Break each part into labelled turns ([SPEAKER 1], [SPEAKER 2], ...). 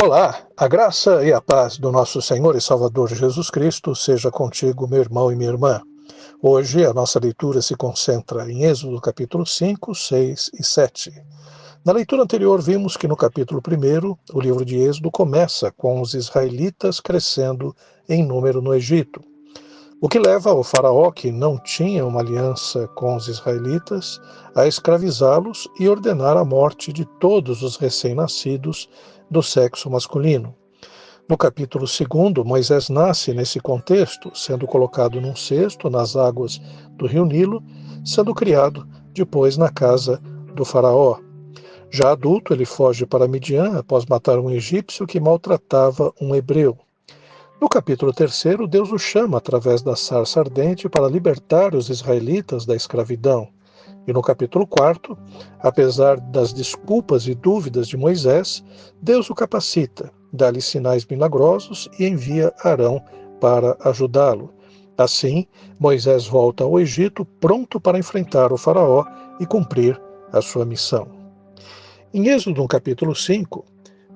[SPEAKER 1] Olá, a graça e a paz do nosso Senhor e Salvador Jesus Cristo seja contigo, meu irmão e minha irmã. Hoje a nossa leitura se concentra em Êxodo capítulo 5, 6 e 7. Na leitura anterior vimos que no capítulo 1, o livro de Êxodo começa com os israelitas crescendo em número no Egito. O que leva o faraó, que não tinha uma aliança com os israelitas, a escravizá-los e ordenar a morte de todos os recém-nascidos do sexo masculino. No capítulo 2, Moisés nasce nesse contexto, sendo colocado num cesto nas águas do rio Nilo, sendo criado depois na casa do faraó. Já adulto, ele foge para Midian após matar um egípcio que maltratava um hebreu. No capítulo 3, Deus o chama através da sarça ardente para libertar os israelitas da escravidão. E no capítulo 4, apesar das desculpas e dúvidas de Moisés, Deus o capacita, dá-lhe sinais milagrosos e envia Arão para ajudá-lo. Assim, Moisés volta ao Egito pronto para enfrentar o faraó e cumprir a sua missão. Em Êxodo, no capítulo 5,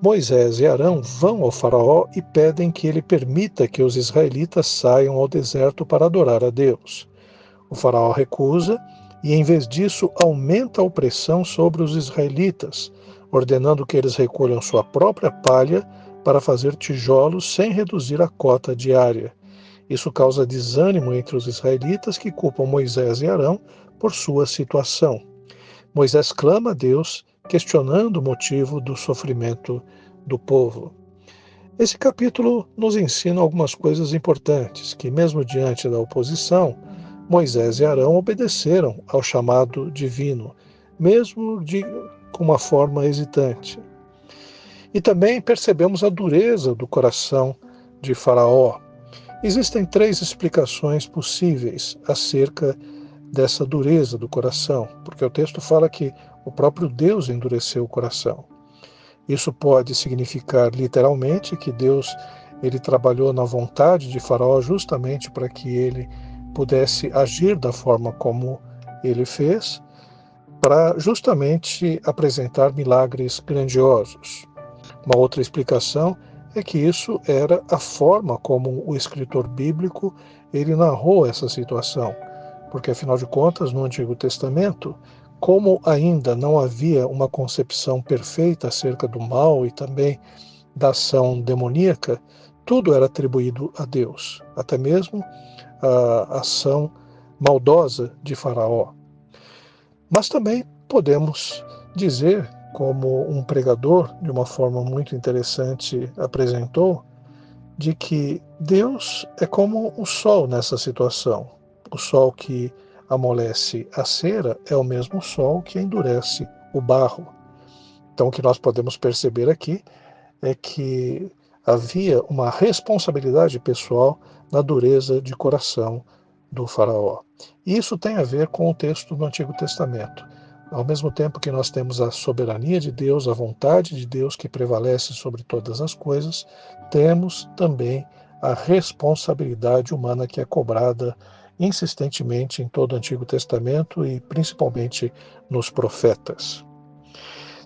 [SPEAKER 1] Moisés e Arão vão ao faraó e pedem que ele permita que os israelitas saiam ao deserto para adorar a Deus. O faraó recusa e, em vez disso, aumenta a opressão sobre os israelitas, ordenando que eles recolham sua própria palha para fazer tijolos sem reduzir a cota diária. Isso causa desânimo entre os israelitas, que culpam Moisés e Arão por sua situação. Moisés clama a Deus, questionando o motivo do sofrimento do povo. Esse capítulo nos ensina algumas coisas importantes, que mesmo diante da oposição, Moisés e Arão obedeceram ao chamado divino, mesmo com uma forma hesitante. E também percebemos a dureza do coração de Faraó. Existem 3 explicações possíveis acerca dessa dureza do coração, porque o texto fala que o próprio Deus endureceu o coração. Isso pode significar literalmente que Deus ele trabalhou na vontade de Faraó justamente para que ele pudesse agir da forma como ele fez, para justamente apresentar milagres grandiosos. Uma outra explicação é que isso era a forma como o escritor bíblico ele narrou essa situação, porque afinal de contas, no Antigo Testamento, como ainda não havia uma concepção perfeita acerca do mal e também da ação demoníaca, tudo era atribuído a Deus, até mesmo a ação maldosa de Faraó. Mas também podemos dizer, como um pregador, de uma forma muito interessante, apresentou, de que Deus é como o sol nessa situação. O sol que amolece a cera é o mesmo sol que endurece o barro. Então, o que nós podemos perceber aqui é que havia uma responsabilidade pessoal na dureza de coração do faraó. E isso tem a ver com o texto do Antigo Testamento. Ao mesmo tempo que nós temos a soberania de Deus, a vontade de Deus que prevalece sobre todas as coisas, temos também a responsabilidade humana que é cobrada insistentemente em todo o Antigo Testamento e principalmente nos profetas.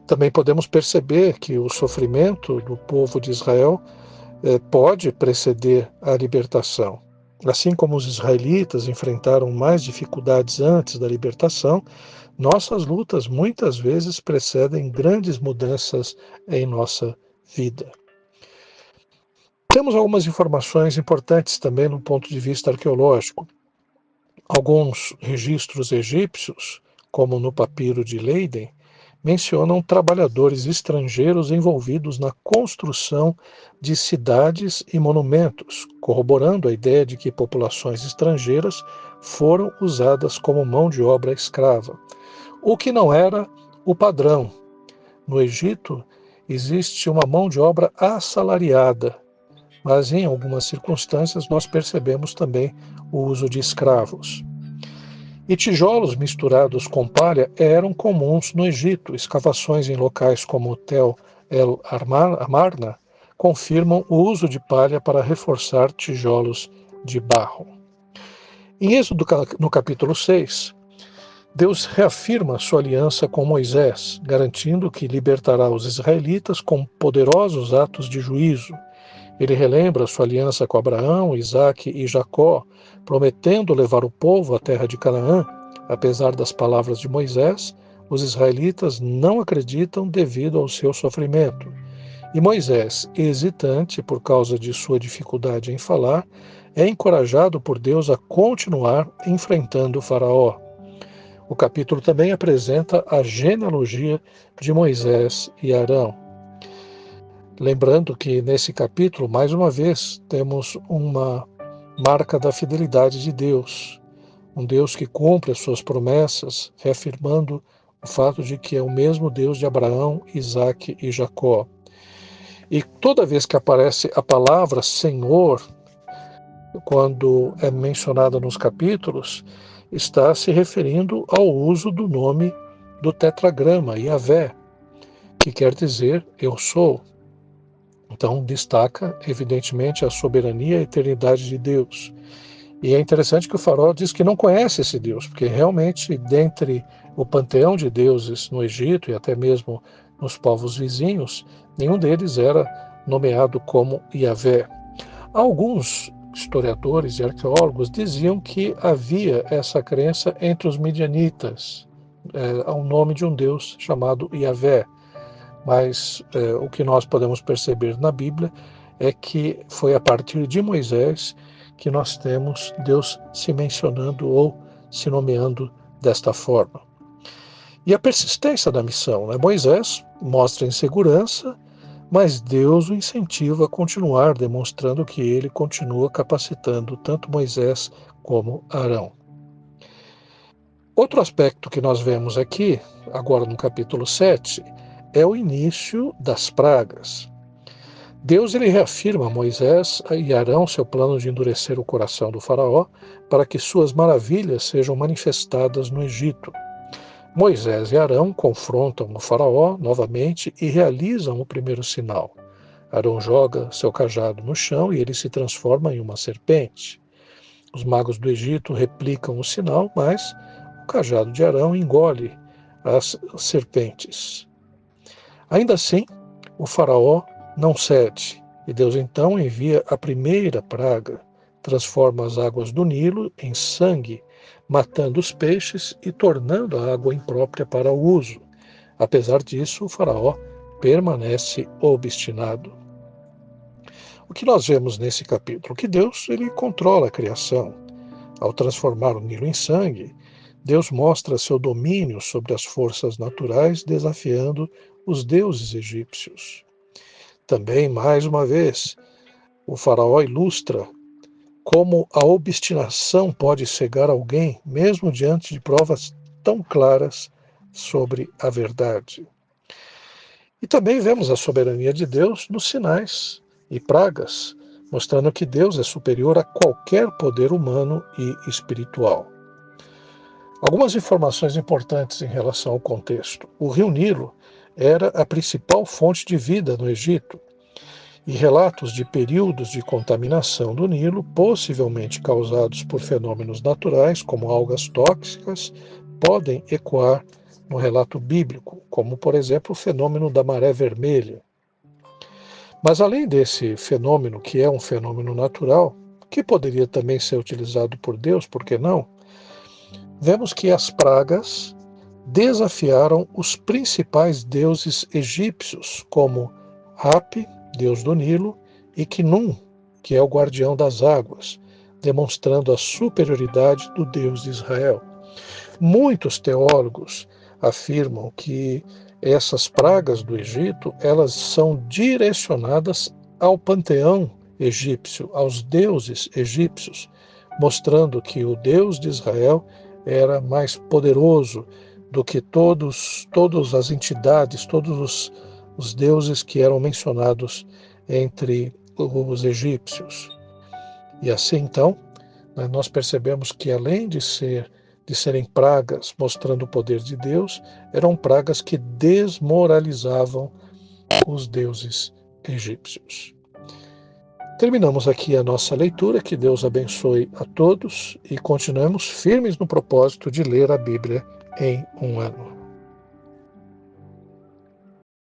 [SPEAKER 1] Também podemos perceber que o sofrimento do povo de Israel pode preceder a libertação. Assim como os israelitas enfrentaram mais dificuldades antes da libertação, nossas lutas muitas vezes precedem grandes mudanças em nossa vida. Temos algumas informações importantes também no ponto de vista arqueológico. Alguns registros egípcios, como no papiro de Leiden, mencionam trabalhadores estrangeiros envolvidos na construção de cidades e monumentos, corroborando a ideia de que populações estrangeiras foram usadas como mão de obra escrava, o que não era o padrão. No Egito, existe uma mão de obra assalariada, mas em algumas circunstâncias nós percebemos também o uso de escravos. E tijolos misturados com palha eram comuns no Egito. Escavações em locais como Tel El Amarna confirmam o uso de palha para reforçar tijolos de barro. Em Êxodo, no capítulo 6, Deus reafirma sua aliança com Moisés, garantindo que libertará os israelitas com poderosos atos de juízo. Ele relembra sua aliança com Abraão, Isaque e Jacó, prometendo levar o povo à terra de Canaã. Apesar das palavras de Moisés, os israelitas não acreditam devido ao seu sofrimento. E Moisés, hesitante por causa de sua dificuldade em falar, é encorajado por Deus a continuar enfrentando o Faraó. O capítulo também apresenta a genealogia de Moisés e Arão. Lembrando que nesse capítulo, mais uma vez, temos uma marca da fidelidade de Deus. Um Deus que cumpre as suas promessas, reafirmando o fato de que é o mesmo Deus de Abraão, Isaque e Jacó. E toda vez que aparece a palavra Senhor, quando é mencionada nos capítulos, está se referindo ao uso do nome do tetragrama, Yahvé, que quer dizer eu sou. Então destaca, evidentemente, a soberania e a eternidade de Deus. E é interessante que o Faraó diz que não conhece esse Deus, porque realmente, dentre o panteão de deuses no Egito e até mesmo nos povos vizinhos, nenhum deles era nomeado como Yahvé. Alguns historiadores e arqueólogos diziam que havia essa crença entre os midianitas, ao nome de um Deus chamado Yahvé. Mas o que nós podemos perceber na Bíblia é que foi a partir de Moisés que nós temos Deus se mencionando ou se nomeando desta forma. E a persistência da missão, né? Moisés mostra insegurança, mas Deus o incentiva a continuar, demonstrando que ele continua capacitando tanto Moisés como Arão. Outro aspecto que nós vemos aqui, agora no capítulo 7, é o início das pragas. Deus ele reafirma a Moisés e Arão seu plano de endurecer o coração do faraó para que suas maravilhas sejam manifestadas no Egito. Moisés e Arão confrontam o faraó novamente e realizam o primeiro sinal. Arão joga seu cajado no chão e ele se transforma em uma serpente. Os magos do Egito replicam o sinal, mas o cajado de Arão engole as serpentes. Ainda assim, o faraó não cede, e Deus então envia a primeira praga, transforma as águas do Nilo em sangue, matando os peixes e tornando a água imprópria para o uso. Apesar disso, o faraó permanece obstinado. O que nós vemos nesse capítulo? Que Deus ele controla a criação. Ao transformar o Nilo em sangue, Deus mostra seu domínio sobre as forças naturais, desafiando os deuses egípcios. Também, mais uma vez, o faraó ilustra como a obstinação pode cegar alguém, mesmo diante de provas tão claras sobre a verdade. E também vemos a soberania de Deus nos sinais e pragas, mostrando que Deus é superior a qualquer poder humano e espiritual. Algumas informações importantes em relação ao contexto. O rio Nilo era a principal fonte de vida no Egito, e relatos de períodos de contaminação do Nilo, possivelmente causados por fenômenos naturais, como algas tóxicas, podem ecoar no relato bíblico, como, por exemplo, o fenômeno da maré vermelha. Mas além desse fenômeno, que é um fenômeno natural, que poderia também ser utilizado por Deus, por que não? Vemos que as pragas desafiaram os principais deuses egípcios, como Hapi, deus do Nilo, e Khnum, que é o guardião das águas, demonstrando a superioridade do Deus de Israel. Muitos teólogos afirmam que essas pragas do Egito, elas são direcionadas ao panteão egípcio, aos deuses egípcios, mostrando que o Deus de Israel era mais poderoso do que todas as entidades, todos os deuses que eram mencionados entre os egípcios. E assim, então, nós percebemos que além de serem pragas mostrando o poder de Deus, eram pragas que desmoralizavam os deuses egípcios. Terminamos aqui a nossa leitura, que Deus abençoe a todos e continuemos firmes no propósito de ler a Bíblia em um ano.